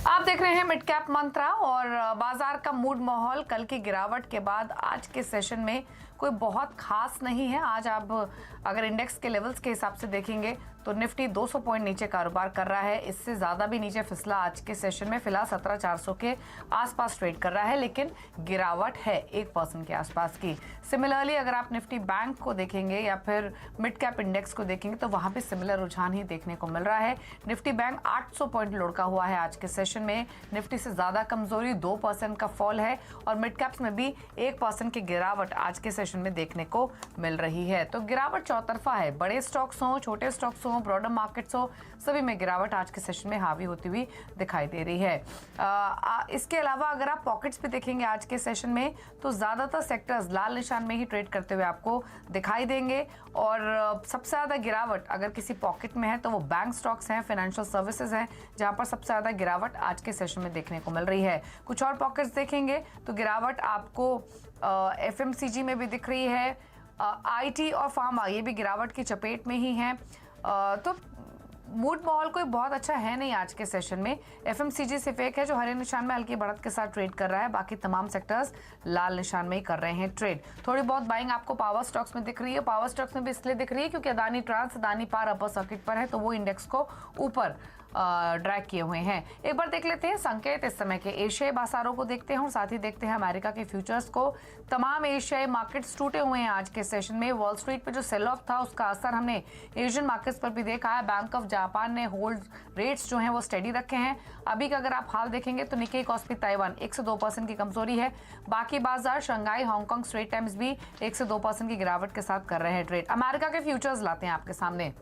आप देख रहे हैं मिड कैप मंत्रा और बाजार का मूड माहौल कल की गिरावट के बाद आज के सेशन में कोई बहुत खास नहीं है। आज आप अगर इंडेक्स के लेवल्स के हिसाब से देखेंगे तो निफ्टी 200 पॉइंट नीचे कारोबार कर रहा है। इससे ज्यादा भी नीचे फिसला आज के सेशन में फिलहाल 17,400 के आसपास ट्रेड कर रहा है, लेकिन गिरावट है 1% के आसपास की। सिमिलरली अगर आप निफ्टी बैंक को देखेंगे या फिर मिड कैप इंडेक्स को देखेंगे तो वहां भी सिमिलर रुझान ही देखने को मिल रहा है। निफ्टी बैंक 800 पॉइंट लुढ़का हुआ है आज के सेशन में। निफ्टी से ज्यादा कमजोरी 2% का फॉल है और मिड कैप्स में भी 1% की गिरावट आज के सेशन में देखने को मिल रही है। तो गिरावट चौतरफा है, बड़े स्टॉक्स हो, छोटे स्टॉक्स हो, ब्रॉडर मार्केट्स हो, सभी में गिरावट आज के सेशन में हावी होती हुई दिखाई दे रही है। इसके अलावा अगर आप पॉकेट्स पे देखेंगे आज के सेशन में तो ज्यादातर सेक्टर्स लाल निशान में ही ट्रेड करते हुए आपको दिखाई देंगे और सबसे ज्यादा गिरावट अगर किसी पॉकेट में है तो वो बैंक स्टॉक्स हैं, फाइनेंशियल सर्विसेज हैं, जहां पर सबसे ज्यादा गिरावट आज के सेशन में देखने को मिल रही है। कुछ और पॉकेट्स देखेंगे तो गिरावट आपको एफएमसीजी में भी दिख रही है, आईटी और फार्मा ये भी गिरावट की चपेट में ही है। तो मूड माहौल कोई बहुत अच्छा है नहीं आज के सेशन में। एफएमसीजी सिर्फ एक है जो हरे निशान में हल्की बढ़त के साथ ट्रेड कर रहा है, बाकी तमाम सेक्टर्स लाल निशान में ही कर रहे हैं ट्रेड। थोड़ी बहुत बाइंग आपको पावर स्टॉक्स में दिख रही है। पावर स्टॉक्स में भी इसलिए दिख रही है क्योंकि अदानी ट्रांस, अदानी पार अपर सर्किट पर है तो वो इंडेक्स को ऊपर ड्रैग किए हुए हैं। एक बार देख लेते हैं संकेत इस समय के एशियाई बाजारों को देखते हैं और साथ ही देखते हैं अमेरिका के फ्यूचर्स को। तमाम एशियाई मार्केट्स टूटे हुए हैं आज के सेशन में। वॉल स्ट्रीट पे जो सेल ऑफ था उसका असर हमने एशियन मार्केट्स पर भी देखा है। बैंक ऑफ जापान ने होल्ड रेट्स जो हैं वो स्टेडी रखे हैं। अभी का अगर आप हाल देखेंगे तो निक्केई कॉस्पी ताइवान 1 से 2% की कमजोरी है। बाकी बाजार शंघाई, हांगकांग, स्ट्रेट टाइम्स भी 1 से 2% की गिरावट के साथ कर रहे हैं ट्रेड। अमेरिका के फ्यूचर्स लाते हैं आपके सामने।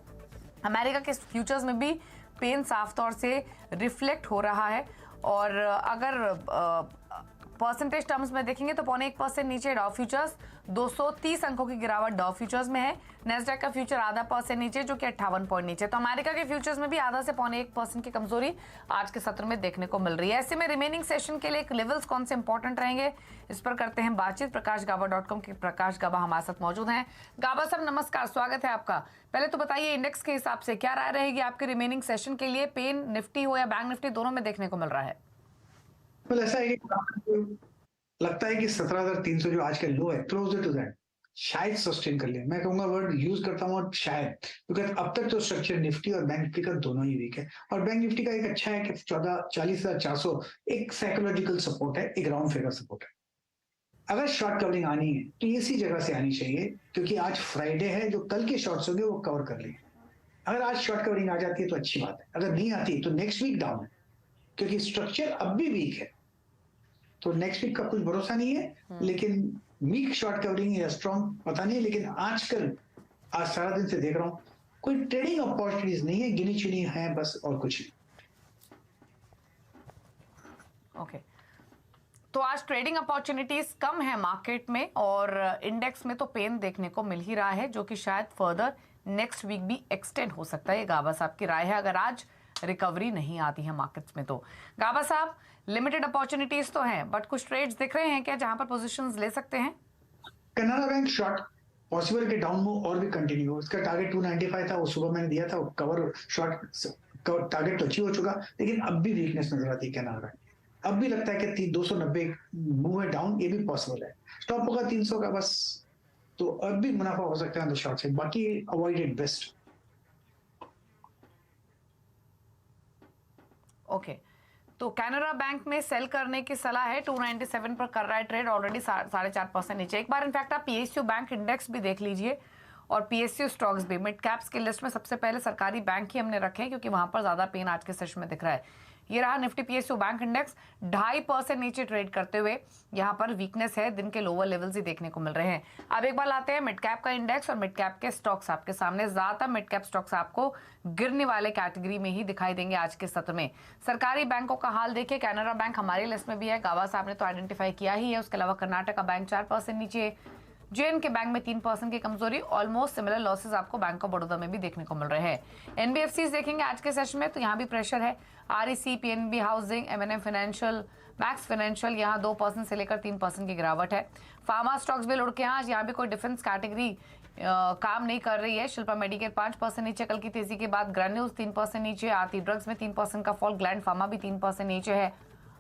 अमेरिका के फ्यूचर्स में भी पेन साफ तौर से रिफ्लेक्ट हो रहा है और अगर परसेंटेज टर्म्स में देखेंगे तो 0.1% नीचे डॉ फ्यूचर्स, 230 अंकों की गिरावट डॉ फ्यूचर्स में है। नेस्डैक का फ्यूचर आधा % नीचे जो कि 58 पॉइंट नीचे। तो अमेरिका के फ्यूचर्स में भी आधा से 0.1% की कमजोरी आज के सत्र में देखने को मिल रही है। ऐसे में रिमेनिंग सेशन के लिए लेवल्स कौन से इंपॉर्टेंट रहेंगे इस पर करते हैं बातचीत। प्रकाशगाबा.com के प्रकाश गाबा हमारे साथ मौजूद हैं। गाबा साहब नमस्कार, स्वागत है आपका। पहले तो बताइए इंडेक्स के हिसाब से क्या राय रहेगी आपके रिमेनिंग सेशन के लिए? पेन निफ्टी हो या बैंक निफ्टी दोनों में देखने को मिल रहा है। ऐसा है कि लगता है कि 17,300 जो आज का लो है क्लोजर टू दैट शायद सस्टेन कर ले। मैं कहूंगा वर्ड यूज करता हूँ शायद, क्योंकि अब तक तो स्ट्रक्चर निफ्टी और बैंक निफ्टी का दोनों ही वीक है। और बैंक निफ्टी का एक अच्छा है कि 40,400 एक साइकोलॉजिकल सपोर्ट है, एक राउंड फिगर सपोर्ट है। अगर शॉर्ट कवरिंग आनी है तो इसी जगह से आनी चाहिए, क्योंकि आज फ्राइडे है, जो कल के शॉर्ट्स होंगे वो कवर कर लिए। अगर आज शॉर्ट कवरिंग आ जाती है तो अच्छी बात है, अगर नहीं आती तो नेक्स्ट वीक डाउन है, क्योंकि स्ट्रक्चर अब भी वीक है। तो नेक्स्ट वीक का कुछ भरोसा नहीं है, लेकिन वीक शॉर्ट कवरिंग या स्ट्रॉन्ग पता नहीं। लेकिन आजकल आज सारा दिन से देख रहा हूं कोई ट्रेडिंग अपॉर्चुनिटीज नहीं है, गिनी चुनी है बस, और कुछ नहीं। ओके, तो आज ट्रेडिंग अपॉर्चुनिटीज कम है मार्केट में और इंडेक्स में तो पेन देखने को मिल ही रहा है, जो कि शायद फर्दर नेक्स्ट वीक भी एक्सटेंड हो सकता है। ये गाबा साहब की राय है अगर आज रिकवरी नहीं आती है मार्केट्स में तो। गाबा साहब लिमिटेड अपॉर्चुनिटीज तो हैं, बट कुछ ट्रेड्स दिख रहे हैं क्या जहां पर पोजीशंस ले सकते हैं? कनाडा बैंक शॉर्ट पॉसिबल के डाउन मूव और भी कंटिन्यू हो। उसका टारगेट 295 था, वो सुबह मैंने दिया था, वो कवर शॉर्ट टारगेट तो अचीव हो चुका, लेकिन अब भी वीकनेस नजर आती है कनाडा बैंक। अब भी लगता है कि 290 मूव है डाउन, ये भी पॉसिबल है। स्टॉप होगा 300 का बस, तो अब भी मुनाफा हो सकता है शॉर्ट से, बाकी अवॉइडेड बेस्ट। ओके, तो कैनरा बैंक में सेल करने की सलाह है। 297 पर कर रहा है ट्रेड, ऑलरेडी 4.5% नीचे। एक बार इनफैक्ट आप पीएसयू बैंक इंडेक्स भी देख लीजिए और पीएसयू स्टॉक्स भी। मिड कैप्स की लिस्ट में सबसे पहले सरकारी बैंक ही हमने रखे हैं क्योंकि वहां पर ज्यादा पेन आज के सेशन में दिख रहा है। ये रहा निफ्टी पीएसयू बैंक इंडेक्स 2.5% नीचे ट्रेड करते हुए। यहाँ पर वीकनेस है, दिन के लोअर लेवल्स ही देखने को मिल रहे हैं। अब एक बार लाते हैं मिड कैप का इंडेक्स और मिड कैप के स्टॉक्स आपके सामने। ज्यादातर मिड कैप स्टॉक्स आपको गिरने वाले कैटेगरी में ही दिखाई देंगे आज के सत्र में। सरकारी बैंकों का हाल देखिए, कैनरा बैंक हमारी लिस्ट में भी है, गावा साहब ने तो आइडेंटिफाई किया ही है। उसके अलावा कर्नाटका बैंक 4% नीचे, जेएनके बैंक में 3% की कमजोरी। ऑलमोस्ट सिमिलर लॉसेस आपको बैंक ऑफ बड़ौदा में भी देखने को मिल रहे हैं। एनबीएफसी देखेंगे आज के सेशन में तो यहाँ भी प्रेशर है। REC, PNB housing, MNM financial, max financial यहाँ 2% से लेकर 3% की गिरावट है। फार्मा स्टॉक्स भी लुढ़के हैं आज, यहाँ भी कोई डिफेंस कैटेगरी काम नहीं कर रही है। शिल्पा मेडिकेयर 5% नीचे कल की तेजी के बाद, ग्रैन्यूल्स 3% नीचे, आरती ड्रग्स में 3% का फॉल, ग्लैंड फार्मा भी 3% नीचे है।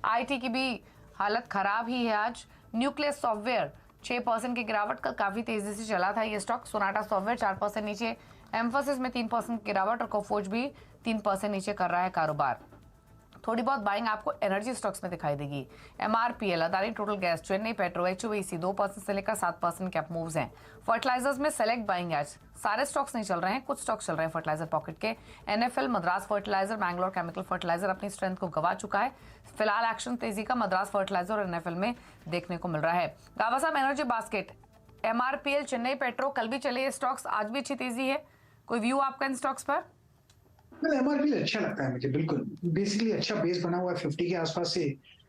आईटी की भी हालत खराब ही है आज। न्यूक्लियस सॉफ्टवेयर 6% की गिरावट, कल काफी तेजी से चला था ये स्टॉक। सोनाटा सॉफ्टवेयर 4% नीचे, एम्फोसिस में 3% की गिरावट और कोफोर्ज भी 3% नीचे कर रहा है कारोबार। थोड़ी बहुत बाइंग आपको एनर्जी स्टॉक्स में दिखाई देगी। MRPL, Adani total gas, Chennai petro, HOEC 2% से लेकर 7% के अप मूव्स हैं। फर्टिलाइजर्स में सेलेक्ट बाइंग आज, सारे स्टॉक्स नहीं चल रहे हैं, कुछ स्टॉक्स चल रहे हैं फर्टिलाइजर पॉकेट के। NFL, Madras fertiliser, Bangalore chemical fertiliser अपनी स्ट्रेंथ को गवा चुका है। फिलहाल एक्शन तेजी का मद्रास फर्टिलाइजर और एनएफएल में देखने को मिल रहा है। गावा साहब, energy basket, MRPL, Chennai petro, कल भी चले ये स्टॉक्स, आज भी अच्छी तेजी है, कोई व्यू आपका इन स्टॉक्स पर? एमआरपी अच्छा लगता है मुझे, बिल्कुल बेसिकली अच्छा बेस बना हुआ है 50 के आसपास से,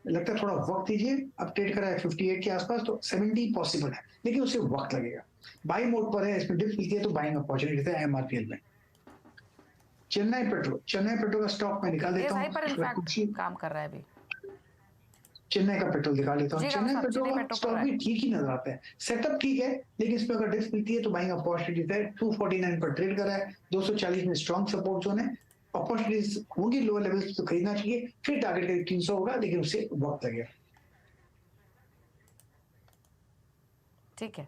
लगता है थोड़ा वक्त दीजिए। अब ट्रेड करा है 58 के आसपास, तो 70 पॉसिबल है, लेकिन उसे वक्त लगेगा। बाई मोड पर है, इसमें डिप मिलती है तो बाइंग अपॉर्चुनिटी है एमआरपीएल में। चेन्नई पेट्रो का स्टॉक मैं निकाल देता हूँ, काम कर रहा है अभी। चेन्नई का पेट्रोल दिखा लेता हूँ। चेन्नई पेट्रोल का स्टॉक भी ठीक ही नजर आता है, सेटअप ठीक है, लेकिन इसमें अगर डिप मिलती है तो बाइंग अपॉर्चुनिटी है। 249 पर ट्रेड कर रहा है, 240 में स्ट्रॉन्ग सपोर्ट जोन है, अपॉर्चुनिटीज होंगी लोअर लेवल तो खरीदना चाहिए, फिर टारगेट करीब 300 होगा, लेकिन उसे वक्त लगेगा। ठीक है,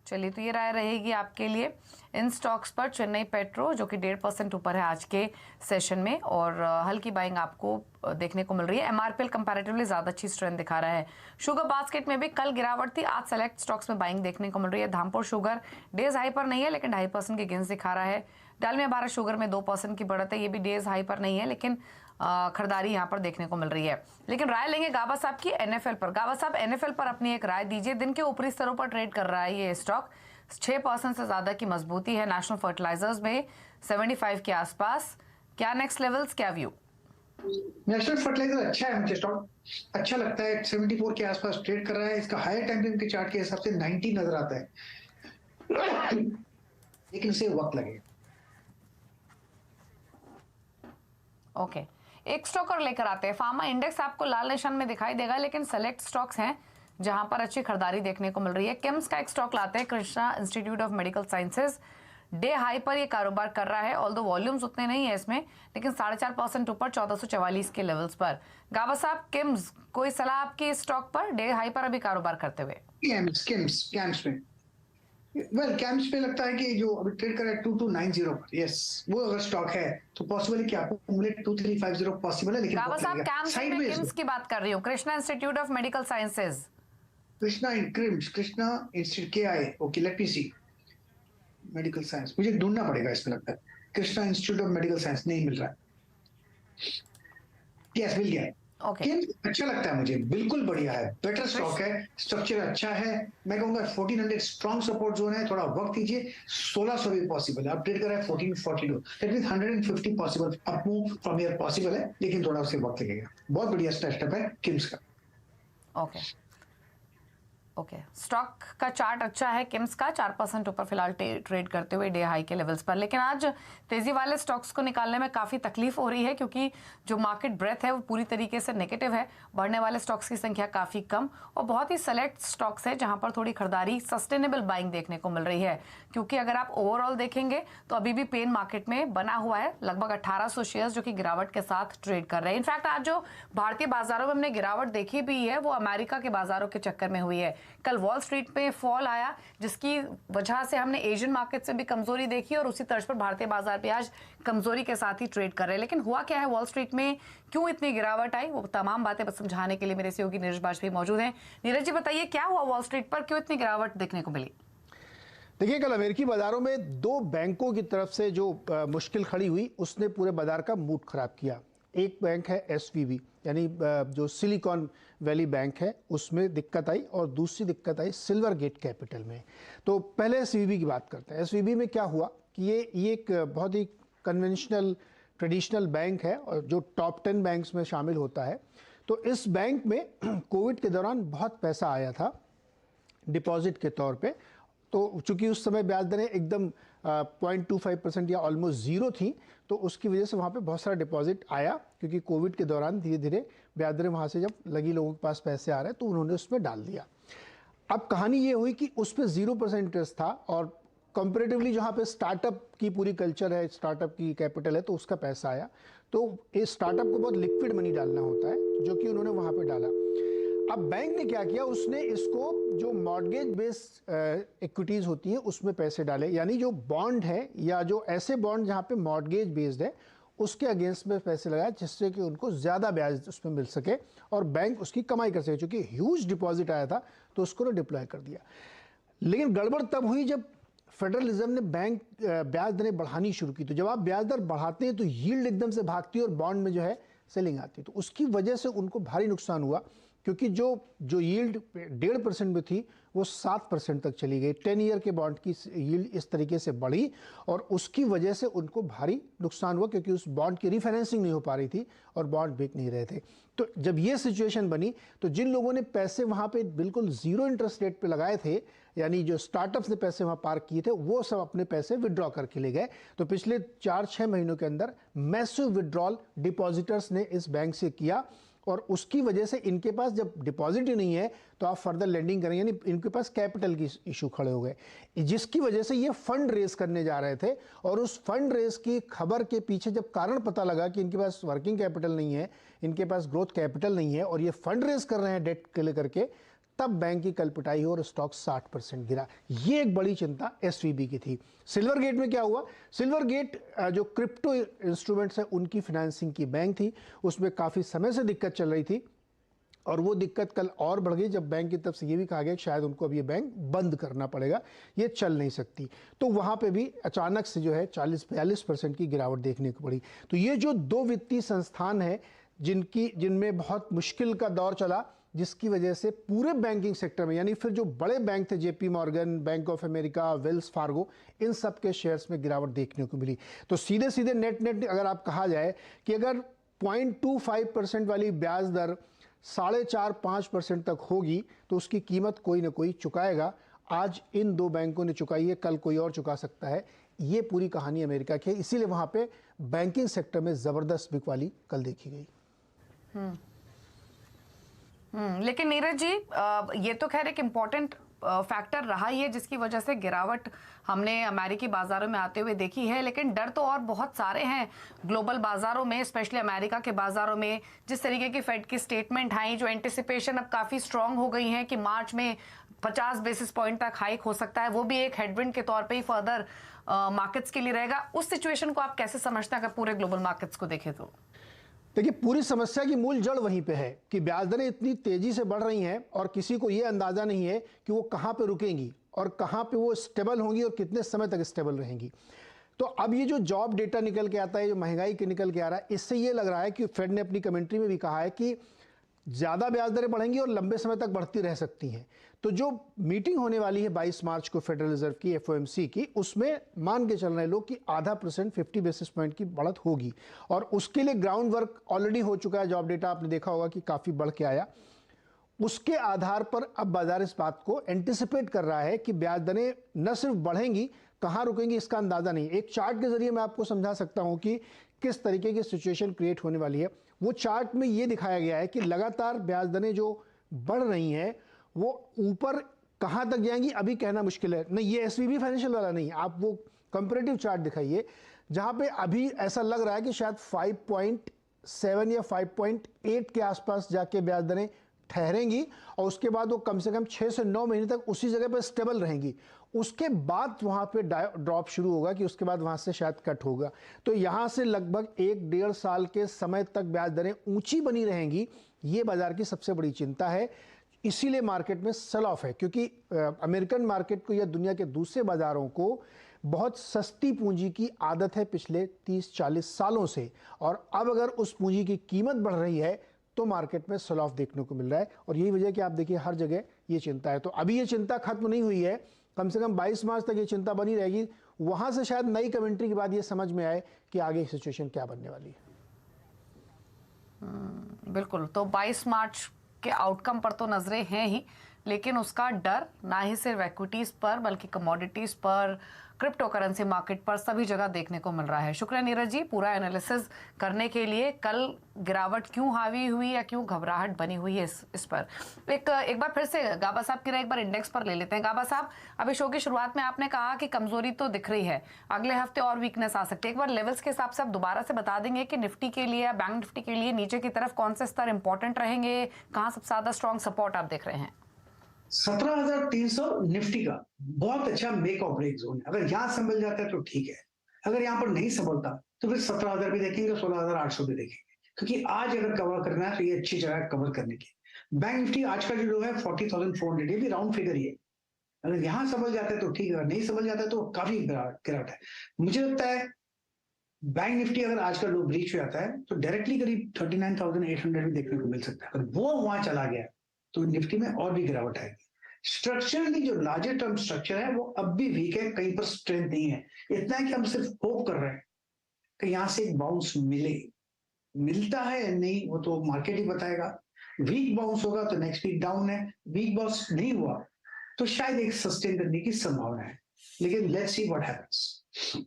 चलिए, तो ये राय रहेगी आपके लिए इन स्टॉक्स पर। चेन्नई पेट्रो जो कि 1.5% ऊपर है आज के सेशन में, और हल्की बाइंग आपको देखने को मिल रही है। एमआरपीएल कंपैरेटिवली ज्यादा अच्छी स्ट्रेंथ दिखा रहा है। शुगर बास्केट में भी कल गिरावट थी, आज सेलेक्ट स्टॉक्स में बाइंग देखने को मिल रही है। धामपुर शुगर डेज हाई पर नहीं है, लेकिन 2.5% के गेंस दिखा रहा है। डालमिया भारत शुगर में 2% की बढ़त है, ये भी डेज हाई पर नहीं है, लेकिन खरीदारी यहाँ पर देखने को मिल रही है। लेकिन राय लेंगे गाबा साहब की एनएफएल पर। गाबा साहब, एनएफएल पर अपनी एक राय दीजिए। दिन के ऊपरी स्तरों पर ट्रेड कर रहा है ये स्टॉक, 6% से ज्यादा की मजबूती है। नेशनल फर्टिलाइजर्स में 75 के आसपास, क्या नेक्स्ट लेवल्स, क्या व्यू? नेशनल फर्टिलाइजर अच्छा है, मुझे स्टॉक अच्छा लगता है। 74 के आसपास ट्रेड कर रहा है, इसका हायर टाइम फ्रेम के चार्ट के हिसाब से 90 नजर आता है, लेकिन इसे वक्त लगेगा। ओके, एक स्टॉक और लेकर आते हैं। फार्मा इंडेक्स आपको लाल निशान में दिखाई देगा, लेकिन सेलेक्ट स्टॉक्स हैं जहां पर अच्छी खरीदारी देखने को मिल रही है। किम्स का एक स्टॉक लाते हैं, Krishna institute of medical sciences, day high पर ये कारोबार कर रहा है। ऑल्दो वॉल्यूम्स उतने नहीं है इसमें, लेकिन 4.5% ऊपर 1444 के लेवल्स पर। गावा साहब, किम्स, कोई सलाह आपकी स्टॉक पर डे हाई पर अभी कारोबार करते हुए? कैम्स में कैम्स पे लगता है कि जो अभी ट्रेड कर रहा है 2290 पर, यस, वो अगर स्टॉक है तो पॉसिबल है कि आपको एक्यूमुलेट 2350 पॉसिबल है, लेकिन गावा साहब, कैम्स में किम्स की बात कर रही हूँ, Krishna institute of medical sciences. Krishna institute के आई, ओके, लेट मी सी। मेडिकल साइंस मुझे ढूंढना पड़ेगा, इसमें लगता है Krishna institute of medical science नहीं मिल रहा है। यस, मिल गया। ओके, अच्छा लगता है मुझे, बिल्कुल बढ़िया है, बेटर स्टॉक है, स्ट्रक्चर अच्छा है। मैं कहूंगा 1400 स्ट्रॉन्ग सपोर्ट जोन है, थोड़ा वक्त दीजिए। 1600 भी पॉसिबल है, अपडेट कर रहा है 1442, that means 150 possible, up move from here possible है, लेकिन थोड़ा उसे वक्त लगेगा। बहुत बढ़िया स्टेप है किम्स का। ओके, स्टॉक का चार्ट अच्छा है किम्स का, 4% ऊपर फिलहाल ट्रेड करते हुए डे हाई के लेवल्स पर। लेकिन आज तेजी वाले स्टॉक्स को निकालने में काफी तकलीफ हो रही है, क्योंकि जो मार्केट ब्रेथ है वो पूरी तरीके से नेगेटिव है। बढ़ने वाले स्टॉक्स की संख्या काफी कम, और बहुत ही सेलेक्ट स्टॉक्स है जहां पर थोड़ी खरीदारी, सस्टेनेबल बाइंग देखने को मिल रही है। क्योंकि अगर आप ओवरऑल देखेंगे तो अभी भी पेन मार्केट में बना हुआ है, लगभग 1800 शेयर्स जो कि गिरावट के साथ ट्रेड कर रहे हैं। इनफैक्ट आज जो भारतीय बाजारों में हमने गिरावट देखी भी है वो अमेरिका के बाजारों के चक्कर में हुई है। कल वॉल स्ट्रीट पे फॉल आया, जिसकी वजह से हमने एशियन मार्केट से भी कमजोरी देखी, और उसी तर्ज पर भारतीय बाजार पे आज कमजोरी के साथ ही ट्रेड कर रहे हैं। लेकिन हुआ क्या है वॉल स्ट्रीट में, क्यों इतनी गिरावट आई, वो तमाम बातें समझाने के लिए मेरे सहयोगी नीरज बाजपेयी मौजूद हैं। नीरज जी, बताइए क्या हुआ वॉल स्ट्रीट पर, क्यों इतनी गिरावट देखने को मिली? देखिए, कल अमेरिकी बाजारों में दो बैंकों की तरफ से जो मुश्किल खड़ी हुई, उसने पूरे बाजार का मूड खराब किया। एक बैंक है एसवीबी, यानी जो सिलिकॉन वैली बैंक है, उसमें दिक्कत आई, और दूसरी दिक्कत आई सिल्वर गेट कैपिटल में। तो पहले एसवीबी की बात करते हैं। एसवीबी में क्या हुआ कि ये एक बहुत ही कन्वेंशनल ट्रेडिशनल बैंक है, और जो टॉप 10 बैंक्स में शामिल होता है। तो इस बैंक में कोविड के दौरान बहुत पैसा आया था डिपॉजिट के तौर पे। तो चूंकि उस समय ब्याज दरें एकदम 0.25% या ऑलमोस्ट ज़ीरो थी, तो उसकी वजह से वहाँ पे बहुत सारा डिपॉजिट आया, क्योंकि कोविड के दौरान धीरे धीरे ब्याज दरें वहाँ से जब लगी, लोगों के पास पैसे आ रहे हैं, तो उन्होंने उसमें डाल दिया। अब कहानी ये हुई कि उस पर 0% इंटरेस्ट था, और कंपैरेटिवली जहाँ पे स्टार्टअप की पूरी कल्चर है, स्टार्टअप की कैपिटल है, तो उसका पैसा आया। तो इस स्टार्टअप को बहुत लिक्विड मनी डालना होता है, जो कि उन्होंने वहाँ पे डाला। अब बैंक ने क्या किया, उसने इसको जो मॉर्गेज बेस्ड इक्विटीज होती हैं उसमें पैसे डाले, यानी जो बॉन्ड है या जो ऐसे बॉन्ड जहाँ पे मॉर्गेज बेस्ड है उसके अगेंस्ट में पैसे लगाए, जिससे कि उनको ज़्यादा ब्याज उसमें मिल सके और बैंक उसकी कमाई कर सके। चूँकि ह्यूज डिपॉजिट आया था तो उसको ना डिप्लॉय कर दिया। लेकिन गड़बड़ तब हुई जब फेडरल रिजर्व ने बैंक ब्याज दरें बढ़ानी शुरू की। तो जब आप ब्याज दर बढ़ाते हैं तो यील्ड एकदम से भागती है और बॉन्ड में जो है सेलिंग आती है। तो उसकी वजह से उनको भारी नुकसान हुआ, क्योंकि जो यील्ड 1.5% में थी वो 7% तक चली गई। 10 ईयर के बॉन्ड की यील्ड इस तरीके से बढ़ी और उसकी वजह से उनको भारी नुकसान हुआ, क्योंकि उस बॉन्ड की रिफाइनेंसिंग नहीं हो पा रही थी और बॉन्ड बिक नहीं रहे थे। तो जब ये सिचुएशन बनी तो जिन लोगों ने पैसे वहाँ पे बिल्कुल ज़ीरो इंटरेस्ट रेट पे लगाए थे, यानी जो स्टार्टअप्स ने पैसे वहाँ पार्क किए थे, वो सब अपने पैसे विड्रॉ करके ले गए। तो पिछले 4-6 महीनों के अंदर मैसिव विड्रॉल डिपॉजिटर्स ने इस बैंक से किया और उसकी वजह से इनके पास जब डिपॉजिट ही नहीं है तो आप फर्दर लेंडिंग करेंगे, यानी इनके पास कैपिटल की इशू खड़े हो गए, जिसकी वजह से ये फंड रेज करने जा रहे थे। और उस फंड रेज की खबर के पीछे जब कारण पता लगा कि इनके पास वर्किंग कैपिटल नहीं है, इनके पास ग्रोथ कैपिटल नहीं है और ये फंड रेज कर रहे हैं डेट के लेकर के, तब बैंक की कल पिटाई हो और स्टॉक 60% गिरा। ये एक बड़ी चिंता एसवीबी की थी। सिल्वर गेट में क्या हुआ, सिल्वर गेट जो क्रिप्टो इंस्ट्रूमेंट्स है उनकी फाइनेंसिंग की बैंक थी, उसमें काफ़ी समय से दिक्कत चल रही थी और वो दिक्कत कल और बढ़ गई जब बैंक की तरफ से ये भी कहा गया कि शायद उनको अब ये बैंक बंद करना पड़ेगा, ये चल नहीं सकती। तो वहाँ पे भी अचानक से जो है 40-42% की गिरावट देखने को पड़ी। तो ये जो दो वित्तीय संस्थान है जिनमें बहुत मुश्किल का दौर चला, जिसकी वजह से पूरे बैंकिंग सेक्टर में, यानी फिर जो बड़े बैंक थे JP Morgan, bank of America, Wells Fargo, इन सब के शेयर्स में गिरावट देखने को मिली। तो सीधे सीधे नेट अगर आप कहा जाए कि अगर 0.25% वाली ब्याज दर 4.5-5% तक होगी तो उसकी कीमत कोई ना कोई चुकाएगा। आज इन दो बैंकों ने चुकाई है, कल कोई और चुका सकता है। ये पूरी कहानी अमेरिका की है, इसीलिए वहां पे बैंकिंग सेक्टर में जबरदस्त बिकवाली कल देखी गई। लेकिन नीरज जी, ये तो खैर एक इम्पोर्टेंट फैक्टर रहा ही है जिसकी वजह से गिरावट हमने अमेरिकी बाजारों में आते हुए देखी है। लेकिन डर तो और बहुत सारे हैं ग्लोबल बाजारों में, स्पेशली अमेरिका के बाजारों में। जिस तरीके की फेड की स्टेटमेंट आई, जो एंटिसिपेशन अब काफी स्ट्रांग हो गई है कि मार्च में 50 बेसिस पॉइंट तक हाइक हो सकता है, वो भी एक हेडविंड के तौर पे ही फर्दर मार्केट्स के लिए रहेगा। उस सिचुएशन को आप कैसे समझते हैं अगर पूरे ग्लोबल मार्केट्स को देखें तो? देखिए, पूरी समस्या की मूल जड़ वहीं पे है कि ब्याज दरें इतनी तेजी से बढ़ रही हैं और किसी को ये अंदाजा नहीं है कि वो कहाँ पे रुकेंगी और कहाँ पे वो स्टेबल होंगी और कितने समय तक स्टेबल रहेंगी। तो अब ये जो जॉब डेटा निकल के आता है, जो महंगाई के निकल के आ रहा है, इससे ये लग रहा है कि फेड ने अपनी कमेंट्री में भी कहा है कि ज़्यादा ब्याज दरें बढ़ेंगी और लंबे समय तक बढ़ती रह सकती हैं। तो जो मीटिंग होने वाली है 22 मार्च को फेडरल रिजर्व की, एफओएमसी की, उसमें मान के चल रहे लोग कि 0.5% 50 बेसिस पॉइंट की बढ़त होगी और उसके लिए ग्राउंड वर्क ऑलरेडी हो चुका है। जॉब डेटा आपने देखा होगा कि काफ़ी बढ़ के आया। उसके आधार पर अब बाजार इस बात को एंटिसिपेट कर रहा है कि ब्याज दरें न सिर्फ बढ़ेंगी, कहाँ रुकेंगी इसका अंदाजा नहीं। एक चार्ट के जरिए मैं आपको समझा सकता हूँ कि किस तरीके की सिचुएशन क्रिएट होने वाली है। वो चार्ट में ये दिखाया गया है कि लगातार ब्याज दरें जो बढ़ रही हैं वो ऊपर कहाँ तक जाएंगी अभी कहना मुश्किल है। नहीं, ये एसवीबी फाइनेंशियल वाला नहीं, आप वो कंपैरेटिव चार्ट दिखाइए जहाँ पे अभी ऐसा लग रहा है कि शायद 5.7 या 5.8 के आसपास जाके ब्याज दरें ठहरेंगी और उसके बाद वो कम से कम 6 से 9 महीने तक उसी जगह पर स्टेबल रहेंगी। उसके बाद वहाँ पे ड्रॉप शुरू होगा कि उसके बाद वहाँ से शायद कट होगा। तो यहाँ से लगभग 1-1.5 साल के समय तक ब्याज दरें ऊंची बनी रहेंगी, ये बाजार की सबसे बड़ी चिंता है। इसीलिए मार्केट में सेल ऑफ है, क्योंकि अमेरिकन मार्केट को या दुनिया के दूसरे बाजारों को बहुत सस्ती पूंजी की आदत है पिछले 30-40 सालों से, और अब अगर उस पूंजी की कीमत बढ़ रही है तो मार्केट में सेल ऑफ देखने को मिल रहा है। और यही वजह कि आप देखिए हर जगह ये चिंता है। तो अभी ये चिंता खत्म नहीं हुई है, कम से कम 22 मार्च तक ये चिंता बनी रहेगी। वहां से शायद नई कमेंट्री के बाद ये समझ में आए कि आगे सिचुएशन क्या बनने वाली है। बिल्कुल। तो 22 मार्च के आउटकम पर तो नजरें हैं ही, लेकिन उसका डर ना ही सिर्फ इक्विटीज पर बल्कि कमोडिटीज पर, क्रिप्टो करेंसी मार्केट पर सभी जगह देखने को मिल रहा है। शुक्रिया नीरज जी पूरा एनालिसिस करने के लिए। कल गिरावट क्यों हावी हुई या क्यों घबराहट बनी हुई है इस पर एक बार फिर से गाबा साहब की एक बार इंडेक्स पर ले लेते हैं। गाबा साहब, अभी शो की शुरुआत में आपने कहा कि कमजोरी तो दिख रही है, अगले हफ्ते और वीकनेस आ सकती है। एक बार लेवल्स के हिसाब से आप दोबारा से बता देंगे कि निफ्टी के लिए या बैंक निफ्टी के लिए नीचे की तरफ कौन से स्तर इंपॉर्टेंट रहेंगे, कहां सबसे ज्यादा स्ट्रॉन्ग सपोर्ट आप देख रहे हैं? 17,300 निफ्टी का बहुत अच्छा मेक और ब्रेक जोन है। अगर यहाँ संभल जाता है तो ठीक है, अगर यहाँ पर नहीं संभलता तो फिर 17,000 भी देखेंगे, 16,800 भी देखेंगे, क्योंकि आज अगर कवर करना है तो ये अच्छी जगह है कवर करने की। बैंक निफ्टी आज का जो लो है 40,400, ये भी राउंड फिगर ही है। अगर यहाँ संभल जाता है तो ठीक है, अगर नहीं संभल जाता है तो काफी गिरावट है। मुझे लगता है बैंक निफ्टी अगर आज का लो ब्रीच हो जाता है तो डायरेक्टली करीब 39,800 भी देखने को मिल सकता है। अगर वो वहां चला गया तो निफ्टी में और भी गिरावट आएगी। स्ट्रक्चरली जो लार्जर टर्म स्ट्रक्चर है वो अब भी वीक है, कहीं पर स्ट्रेंथ नहीं है। इतना है कि हम सिर्फ होप कर रहे हैं कि यहां से एक बाउंस मिलता है या नहीं वो तो मार्केट ही बताएगा। वीक बाउंस होगा तो नेक्स्ट वीक डाउन है, वीक बाउंस नहीं हुआ तो शायद एक सस्टेन करने की संभावना है, लेकिन लेट्स सी व्हाट हैपेंस।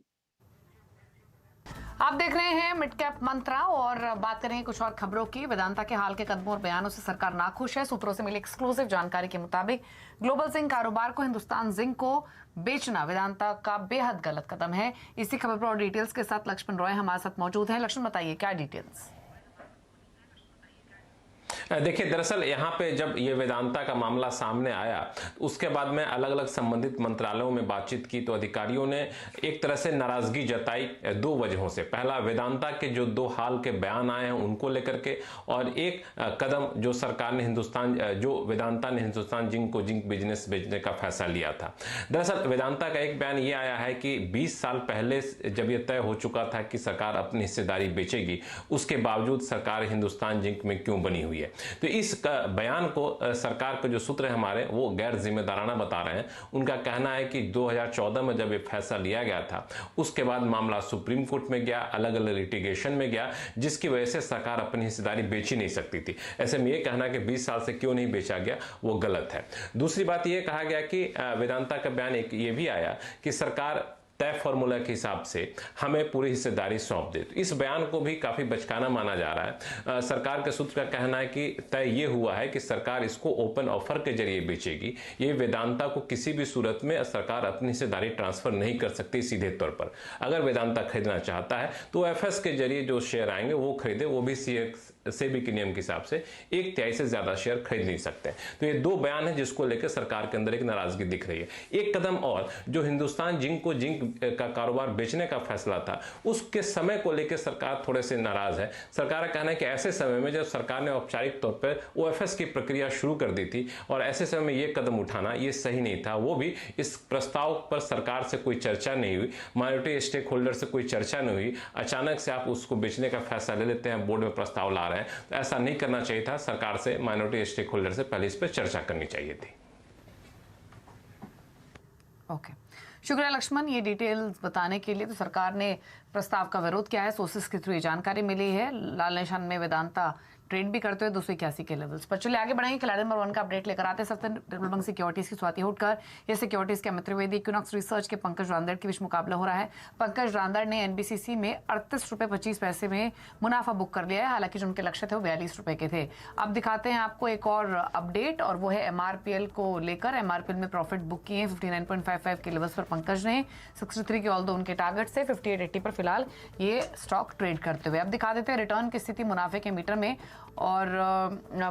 आप देख रहे हैं मिड कैप मंत्रा और बात करेंगे कुछ और खबरों की। वेदांता के हाल के कदमों और बयानों से सरकार नाखुश है। सूत्रों से मिली एक्सक्लूसिव जानकारी के मुताबिक ग्लोबल जिंक कारोबार को हिंदुस्तान जिंक को बेचना वेदांता का बेहद गलत कदम है। इसी खबर पर और डिटेल्स के साथ लक्ष्मण रॉय हमारे साथ मौजूद हैं। लक्ष्मण, बताइए क्या डिटेल्स? देखिए, दरअसल यहाँ पे जब ये वेदांता का मामला सामने आया उसके बाद में अलग अलग संबंधित मंत्रालयों में बातचीत की तो अधिकारियों ने एक तरह से नाराजगी जताई दो वजहों से। पहला, वेदांता के जो दो हाल के बयान आए हैं उनको लेकर के, और एक कदम जो सरकार ने वेदांता ने हिंदुस्तान जिंक को जिंक बिजनेस बेचने का फैसला लिया था। दरअसल वेदांता का एक बयान ये आया है कि 20 साल पहले जब यह तय हो चुका था कि सरकार अपनी हिस्सेदारी बेचेगी, उसके बावजूद सरकार हिंदुस्तान जिंक में क्यों बनी हुई है। तो इस बयान को सरकार के जो सूत्र है हमारे वो गैर जिम्मेदाराना बता रहे हैं। उनका कहना है कि 2014 में जब ये फैसला लिया गया था उसके बाद मामला सुप्रीम कोर्ट में गया, अलग अलग लिटिगेशन में गया, जिसकी वजह से सरकार अपनी हिस्सेदारी बेच ही नहीं सकती थी। ऐसे में ये कहना कि 20 साल से क्यों नहीं बेचा गया वो गलत है। दूसरी बात ये कहा गया कि वेदांता का बयान एक ये भी आया कि सरकार तय फॉर्मूला के हिसाब से हमें पूरी हिस्सेदारी सौंप दे। तो इस बयान को भी काफी बचकाना माना जा रहा है। सरकार के सूत्र का कहना है कि तय ये हुआ है कि सरकार इसको ओपन ऑफर के जरिए बेचेगी। ये वेदांता को किसी भी सूरत में सरकार अपनी हिस्सेदारी ट्रांसफर नहीं कर सकती सीधे तौर पर। अगर वेदांता खरीदना चाहता है तो एफएस के जरिए जो शेयर आएंगे वो खरीदे, वो भी सेबी के नियम के हिसाब से 1/3 से ज्यादा शेयर खरीद नहीं सकते। तो ये दो बयान है जिसको लेकर सरकार के अंदर एक नाराजगी दिख रही है। एक कदम और, जो हिंदुस्तान जिंक को जिंक का कारोबार बेचने का फैसला था उसके समय को लेकर सरकार थोड़े से नाराज है। सरकार का कहना है कि ऐसे समय में जब सरकार ने औपचारिक तौर पर ओएफएस की प्रक्रिया शुरू कर दी थी और ऐसे समय में ये कदम उठाना ये सही नहीं था। वो भी इस प्रस्ताव पर सरकार से कोई चर्चा नहीं हुई, माइनॉरिटी स्टेक होल्डर से कोई चर्चा नहीं हुई। अचानक से आप उसको बेचने का फैसला ले लेते हैं, बोर्ड में प्रस्ताव ला रहे हैं, तो ऐसा नहीं करना चाहिए था। सरकार से माइनॉरिटी स्टेक होल्डर से पहले इस पर चर्चा करनी चाहिए थी। ओके, शुक्रिया लक्ष्मण ये डिटेल्स बताने के लिए। तो सरकार ने प्रस्ताव का विरोध किया है, सोर्सेस के थ्रू ये जानकारी मिली है। लाल निशान में वेदांता ट्रेड भी करते हुए 281 के लेवल्स पर। चलिए आगे बढ़ेंगे, खिलाड़ी नंबर 1 का अपडेट लेकर आते हैं। सत्तर सिक्योरिटीज की स्वाति होटकर, ये सिक्योरिटीज के अमित त्रिवेदी, इक्विनॉक्स रिसर्च के पंकज रांदड़ के बीच मुकाबला हो रहा है। पंकज रांदड़ ने एनबीसीसी में 38 रुपये 25 पैसे में मुनाफा बुक कर लिया है, हालांकि जो उनके लक्ष्य थे वो 42 रुपये के थे। अब दिखाते हैं आपको एक और अपडेट, और वो है एमआरपीएल को लेकर। एमआरपीएल में प्रॉफिट बुक किए 59.55 के लेवल्स पर पंकज ने, 63 के ऑल दो उनके टारगेट से 58.80 पर फिलहाल ये स्टॉक ट्रेड करते हुए। अब दिखा देते हैं रिटर्न की स्थिति मुनाफे के मीटर में। और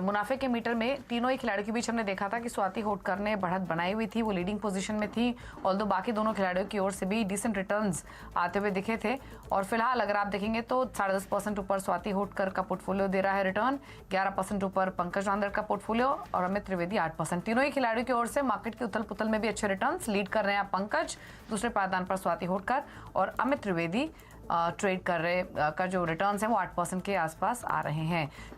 मुनाफे के मीटर में तीनों ही खिलाड़ियों के बीच हमने देखा था कि स्वाति होटकर ने बढ़त बनाई हुई थी, वो लीडिंग पोजीशन में थी, ऑल्दो बाकी दोनों खिलाड़ियों की ओर से भी डिसेंट रिटर्न्स आते हुए दिखे थे। और फिलहाल अगर आप देखेंगे तो 10.5% ऊपर स्वाति होटकर का पोर्टफोलियो दे रहा है रिटर्न, 11% ऊपर पंकज रांदड़ का पोर्टफोलियो और अमित त्रिवेदी 8%। तीनों ही खिलाड़ियों की ओर से मार्केट की उथल पुथल में भी अच्छे रिटर्न्स लीड कर रहे हैं पंकज, दूसरे पायदान पर स्वाति होटकर और अमित त्रिवेदी ट्रेड कर रहे का जो रिटर्न्स हैं वो 8% के आसपास आ रहे हैं।